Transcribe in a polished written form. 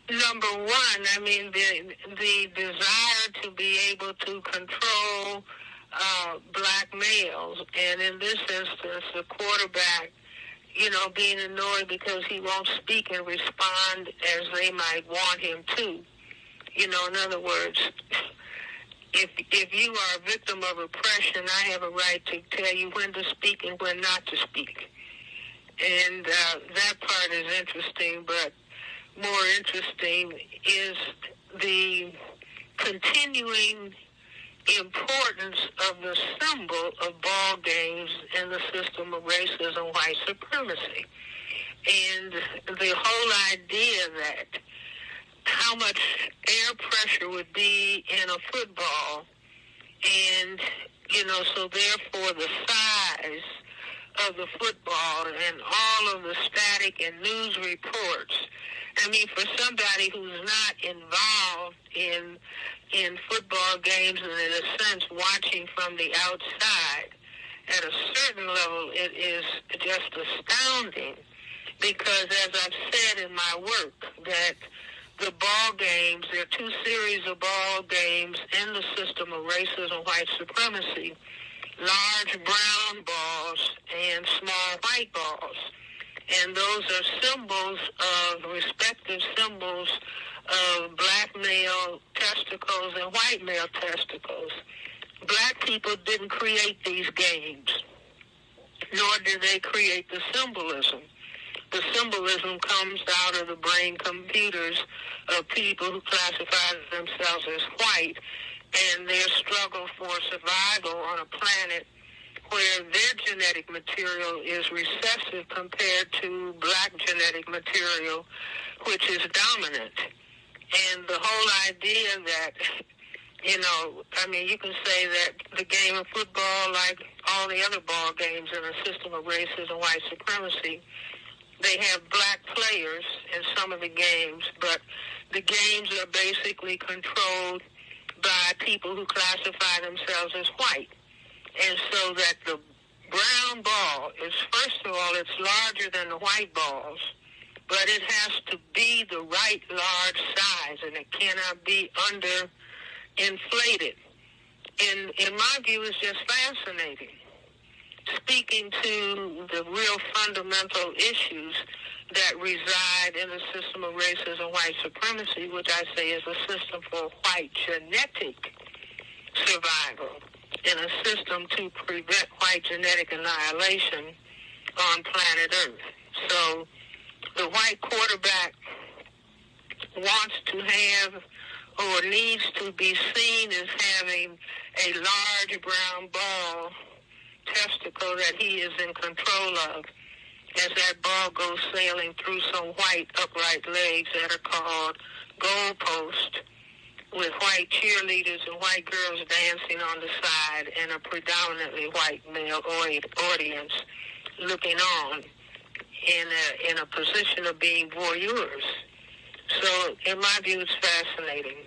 Number one, I mean, the desire to be able to control black males, and in this instance, the quarterback, being annoyed because he won't speak and respond as they might want him to. In other words, if you are a victim of oppression, I have a right to tell you when to speak and when not to speak. And that part is interesting, but more interesting is the continuing importance of the symbol of Ballgames in the system of racism, white supremacy. And the whole idea that how much air pressure would be in a football, and, so therefore the size of the football and all of the static and news reports. I mean, for somebody who's not involved in football games and in a sense watching from the outside, at a certain level it is just astounding because, as I've said in my work, that the ball games, there are two series of ball games in the system of racism, white supremacy: large brown balls and small white balls. And those are symbols of, respective symbols of black male testicles and white male testicles. Black people didn't create these games, nor did they create the symbolism. The symbolism comes out of the brain computers of people who classify themselves as white and their struggle for survival on a planet where their genetic material is recessive compared to black genetic material, which is dominant. And the whole idea that, you can say that the game of football, like all the other ball games in a system of racism, white supremacy, they have black players in some of the games, but the games are basically controlled by people who classify themselves as white. And so that the brown ball is, first of all, it's larger than the white balls, but it has to be the right large size, and it cannot be under-inflated. And in my view, it's just fascinating. Speaking to the real fundamental issues that reside in the system of racism, white supremacy, which I say is a system for white genetic survival, in a system to prevent white genetic annihilation on planet Earth. So the white quarterback wants to have, or needs to be seen as having, a large brown ball testicle that he is in control of, as that ball goes sailing through some white upright legs that are called goalposts, with white cheerleaders and white girls dancing on the side and a predominantly white male audience looking on in a position of being voyeurs. So in my view, it's fascinating.